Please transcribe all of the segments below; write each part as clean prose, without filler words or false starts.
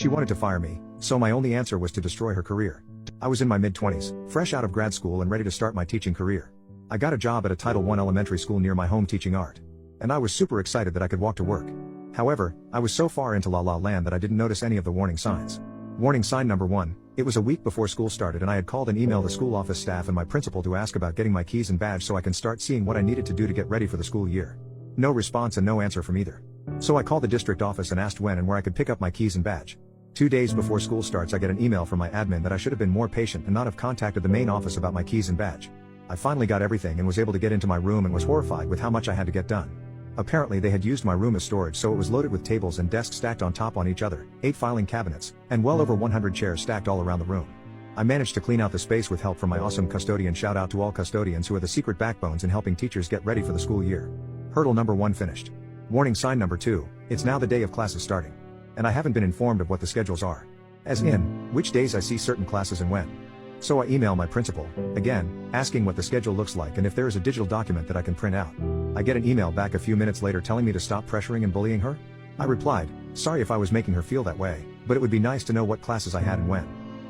She wanted to fire me, so my only answer was to destroy her career. I was in my mid-20s, fresh out of grad school and ready to start my teaching career. I got a job at a Title I elementary school near my home teaching art. And I was super excited that I could walk to work. However, I was so far into La La Land that I didn't notice any of the warning signs. Warning sign number 1, it was a week before school started and I had called and emailed the school office staff and my principal to ask about getting my keys and badge so I can start seeing what I needed to do to get ready for the school year. No response and no answer from either. So I called the district office and asked when and where I could pick up my keys and badge. 2 days before school starts I get an email from my admin that I should have been more patient and not have contacted the main office about my keys and badge. I finally got everything and was able to get into my room and was horrified with how much I had to get done. Apparently they had used my room as storage, so it was loaded with tables and desks stacked on top on each other, 8 filing cabinets, and well over 100 chairs stacked all around the room. I managed to clean out the space with help from my awesome custodian. Shout out to all custodians who are the secret backbones in helping teachers get ready for the school year. Hurdle number 1 finished. Warning sign number 2, it's now the day of classes starting. And I haven't been informed of what the schedules are. As in, which days I see certain classes and when. So I email my principal, again, asking what the schedule looks like and if there is a digital document that I can print out. I get an email back a few minutes later telling me to stop pressuring and bullying her. I replied, sorry if I was making her feel that way, but it would be nice to know what classes I had and when.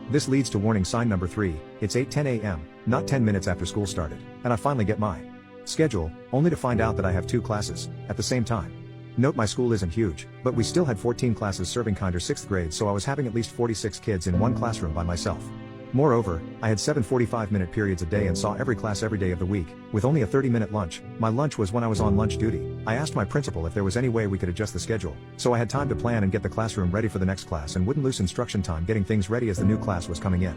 This leads to warning sign number 3, it's 8:10 a.m., not 10 minutes after school started, and I finally get my schedule, only to find out that I have 2 classes, at the same time. Note my school isn't huge, but we still had 14 classes serving kinder 6th grade, so I was having at least 46 kids in one classroom by myself. Moreover, I had 7 45-minute periods a day and saw every class every day of the week, with only a 30-minute lunch. My lunch was when I was on lunch duty. I asked my principal if there was any way we could adjust the schedule, so I had time to plan and get the classroom ready for the next class and wouldn't lose instruction time getting things ready as the new class was coming in.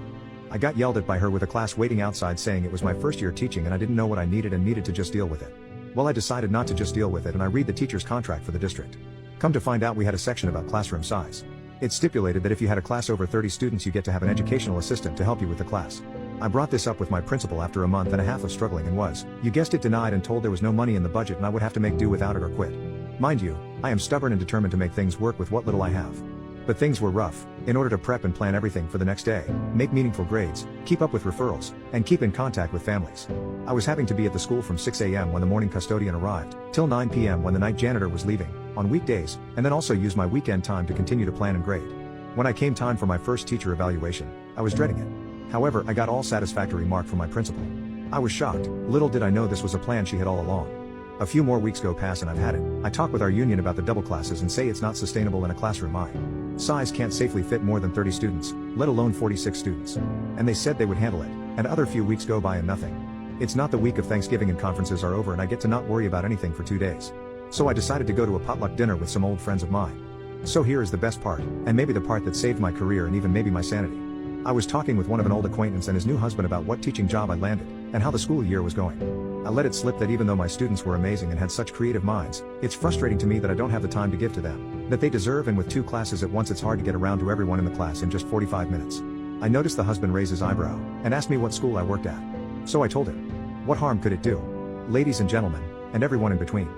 I got yelled at by her with a class waiting outside saying it was my first year teaching and I didn't know what I needed and needed to just deal with it. Well, I decided not to just deal with it and I read the teacher's contract for the district. Come to find out we had a section about classroom size. It stipulated that if you had a class over 30 students you get to have an educational assistant to help you with the class. I brought this up with my principal after a month and a half of struggling and was, you guessed it, denied and told there was no money in the budget and I would have to make do without it or quit. Mind you, I am stubborn and determined to make things work with what little I have. But things were rough. In order to prep and plan everything for the next day, make meaningful grades, keep up with referrals, and keep in contact with families. I was having to be at the school from 6 a.m. when the morning custodian arrived, till 9 p.m. when the night janitor was leaving, on weekdays, and then also use my weekend time to continue to plan and grade. When I came time for my first teacher evaluation, I was dreading it. However, I got all satisfactory mark from my principal. I was shocked. Little did I know this was a plan she had all along. A few more weeks go past and I've had it. I talk with our union about the double classes and say it's not sustainable in a classroom my size can't safely fit more than 30 students, let alone 46 students. And they said they would handle it, and other few weeks go by and nothing. It's not the week of Thanksgiving and conferences are over and I get to not worry about anything for 2 days. So I decided to go to a potluck dinner with some old friends of mine. So here is the best part, and maybe the part that saved my career and even maybe my sanity. I was talking with one of an old acquaintance and his new husband about what teaching job I landed, and how the school year was going. I let it slip that even though my students were amazing and had such creative minds, it's frustrating to me that I don't have the time to give to them, that they deserve, and with 2 classes at once it's hard to get around to everyone in the class in just 45 minutes. I noticed the husband raise his eyebrow, and asked me what school I worked at. So I told him. What harm could it do? Ladies and gentlemen, and everyone in between.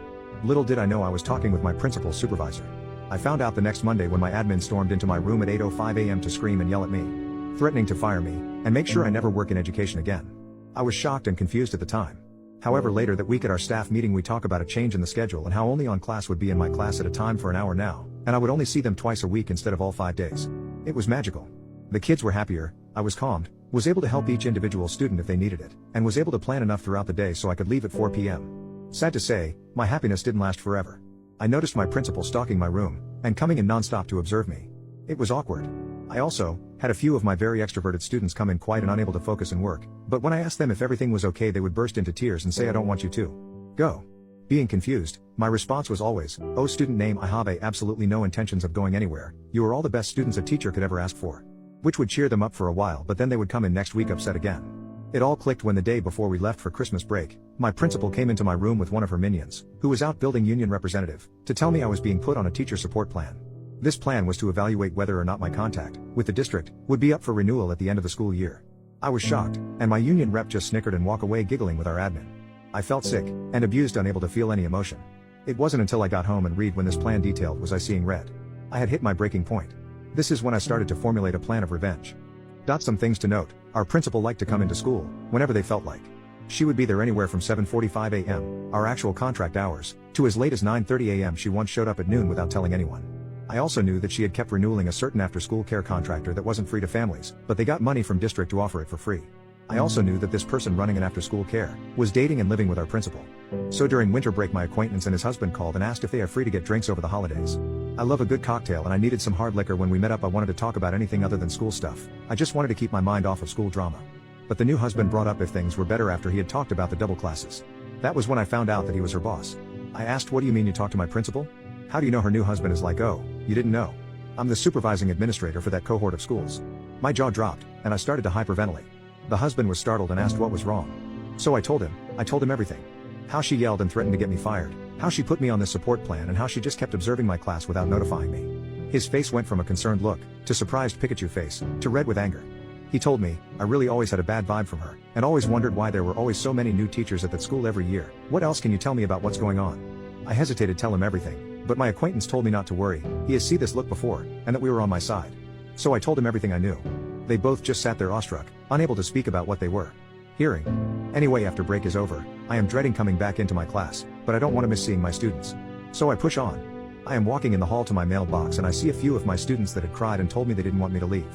Little did I know I was talking with my principal's supervisor. I found out the next Monday when my admin stormed into my room at 8:05 a.m. to scream and yell at me, threatening to fire me, and make sure I never work in education again. I was shocked and confused at the time. However, later that week at our staff meeting we talk about a change in the schedule and how only on class would be in my class at a time for an hour now, and I would only see them twice a week instead of all 5 days. It was magical. The kids were happier, I was calmed, was able to help each individual student if they needed it, and was able to plan enough throughout the day so I could leave at 4 p.m. Sad to say, my happiness didn't last forever. I noticed my principal stalking my room, and coming in non-stop to observe me. It was awkward. I also had a few of my very extroverted students come in quiet and unable to focus and work, but when I asked them if everything was okay they would burst into tears and say I don't want you to go. Being confused, my response was always, oh student name I have absolutely no intentions of going anywhere, you are all the best students a teacher could ever ask for. Which would cheer them up for a while, but then they would come in next week upset again. It all clicked when the day before we left for Christmas break, my principal came into my room with one of her minions, who was out building union representative, to tell me I was being put on a teacher support plan. This plan was to evaluate whether or not my contract with the district would be up for renewal at the end of the school year. I was shocked, and my union rep just snickered and walked away giggling with our admin. I felt sick and abused, unable to feel any emotion. It wasn't until I got home and read when this plan detailed was I seeing red. I had hit my breaking point. This is when I started to formulate a plan of revenge. Some things to note, our principal liked to come into school whenever they felt like. She would be there anywhere from 7:45 a.m., our actual contract hours, to as late as 9:30 a.m. She once showed up at noon without telling anyone. I also knew that she had kept renewing a certain after-school care contractor that wasn't free to families, but they got money from district to offer it for free. I also knew that this person running an after-school care was dating and living with our principal. So during winter break my acquaintance and his husband called and asked if they are free to get drinks over the holidays. I love a good cocktail and I needed some hard liquor. When we met up I wanted to talk about anything other than school stuff. I just wanted to keep my mind off of school drama. But the new husband brought up if things were better after he had talked about the double classes. That was when I found out that he was her boss. I asked, what do you mean you talked to my principal? How do you know her new husband is like, oh, you didn't know? I'm the supervising administrator for that cohort of schools. My jaw dropped, and I started to hyperventilate. The husband was startled and asked what was wrong. So I told him everything. How she yelled and threatened to get me fired, how she put me on this support plan and how she just kept observing my class without notifying me. His face went from a concerned look, to surprised Pikachu face, to red with anger. He told me, I really always had a bad vibe from her, and always wondered why there were always so many new teachers at that school every year. What else can you tell me about what's going on? I hesitated to tell him everything, but my acquaintance told me not to worry, he has seen this look before, and that we were on my side. So I told him everything I knew. They both just sat there awestruck, unable to speak about what they were hearing. Anyway, after break is over, I am dreading coming back into my class, but I don't want to miss seeing my students. So I push on. I am walking in the hall to my mailbox and I see a few of my students that had cried and told me they didn't want me to leave.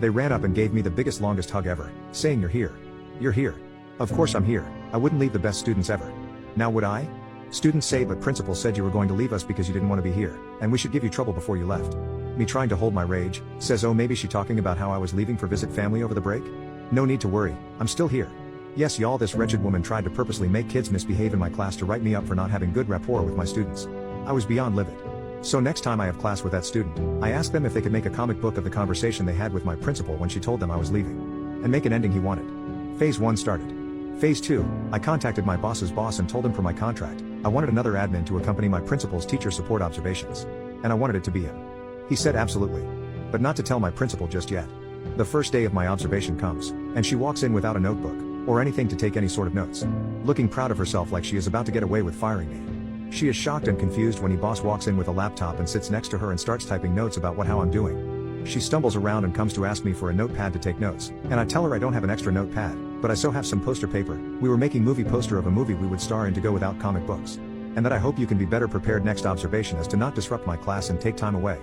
They ran up and gave me the biggest longest hug ever, saying you're here. You're here. Of course I'm here, I wouldn't leave the best students ever. Now would I? Students say but principal said you were going to leave us because you didn't want to be here, and we should give you trouble before you left. Me trying to hold my rage, says oh maybe she talking about how I was leaving for visit family over the break? No need to worry, I'm still here. Yes y'all, this wretched woman tried to purposely make kids misbehave in my class to write me up for not having good rapport with my students. I was beyond livid. So next time I have class with that student, I asked them if they could make a comic book of the conversation they had with my principal when she told them I was leaving. And make an ending he wanted. Phase 1 started. Phase 2, I contacted my boss's boss and told him for my contract, I wanted another admin to accompany my principal's teacher support observations. And I wanted it to be him. He said absolutely. But not to tell my principal just yet. The first day of my observation comes, and she walks in without a notebook, or anything to take any sort of notes. Looking proud of herself like she is about to get away with firing me. She is shocked and confused when boss walks in with a laptop and sits next to her and starts typing notes about how I'm doing. She stumbles around and comes to ask me for a notepad to take notes, and I tell her I don't have an extra notepad, but I so have some poster paper. We were making movie poster of a movie we would star in to go without comic books. And that I hope you can be better prepared next observation as to not disrupt my class and take time away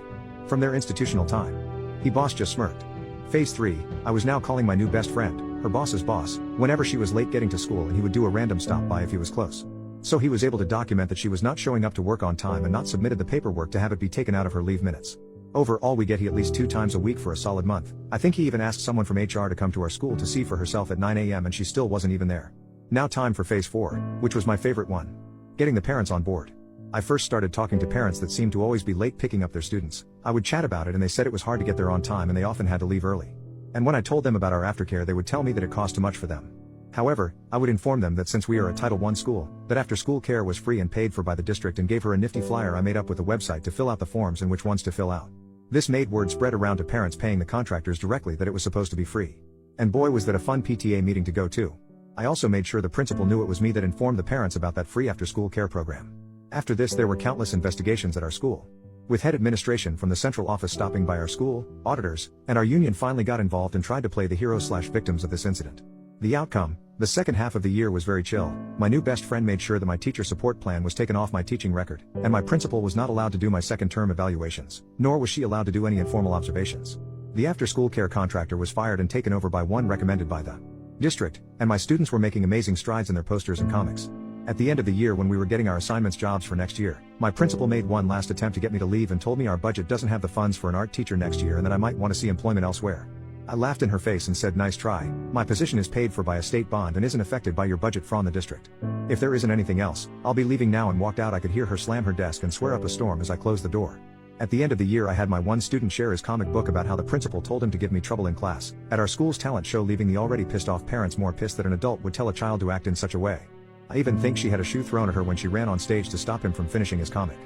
from their institutional time. Boss just smirked. Phase 3, I was now calling my new best friend, her boss's boss, whenever she was late getting to school and he would do a random stop by if he was close. So he was able to document that she was not showing up to work on time and not submitted the paperwork to have it be taken out of her leave minutes. Overall we get he at least 2 times a week for a solid month. I think he even asked someone from HR to come to our school to see for herself at 9 a.m. and she still wasn't even there. Now time for phase 4, which was my favorite one. Getting the parents on board. I first started talking to parents that seemed to always be late picking up their students. I would chat about it and they said it was hard to get there on time and they often had to leave early. And when I told them about our aftercare they would tell me that it cost too much for them. However, I would inform them that since we are a Title I school, that after-school care was free and paid for by the district and gave her a nifty flyer I made up with a website to fill out the forms and which ones to fill out. This made word spread around to parents paying the contractors directly that it was supposed to be free. And boy was that a fun PTA meeting to go to. I also made sure the principal knew it was me that informed the parents about that free after-school care program. After this there were countless investigations at our school. With head administration from the central office stopping by our school, auditors, and our union finally got involved and tried to play the heroes/victims of this incident. The outcome, the second half of the year was very chill. My new best friend made sure that my teacher support plan was taken off my teaching record, and my principal was not allowed to do my second term evaluations, nor was she allowed to do any informal observations. The after-school care contractor was fired and taken over by one recommended by the district, and my students were making amazing strides in their posters and comics. At the end of the year when we were getting our assignments jobs for next year, my principal made one last attempt to get me to leave and told me our budget doesn't have the funds for an art teacher next year and that I might want to see employment elsewhere. I laughed in her face and said nice try, my position is paid for by a state bond and isn't affected by your budget from the district. If there isn't anything else, I'll be leaving now and walked out. I could hear her slam her desk and swear up a storm as I closed the door. At the end of the year I had my one student share his comic book about how the principal told him to give me trouble in class, at our school's talent show, leaving the already pissed off parents more pissed that an adult would tell a child to act in such a way. I even think she had a shoe thrown at her when she ran on stage to stop him from finishing his comic.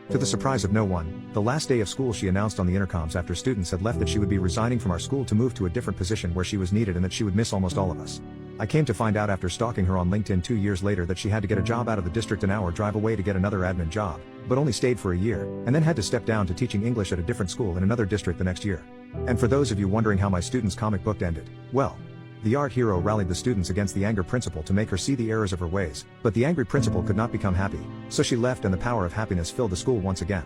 To the surprise of no one, the last day of school she announced on the intercoms after students had left that she would be resigning from our school to move to a different position where she was needed and that she would miss almost all of us. I came to find out after stalking her on LinkedIn 2 years later that she had to get a job out of the district an hour drive away to get another admin job, but only stayed for a year, and then had to step down to teaching English at a different school in another district the next year. And for those of you wondering how my student's comic book ended, well, the art hero rallied the students against the angry principal to make her see the errors of her ways, but the angry principal could not become happy, so she left and the power of happiness filled the school once again.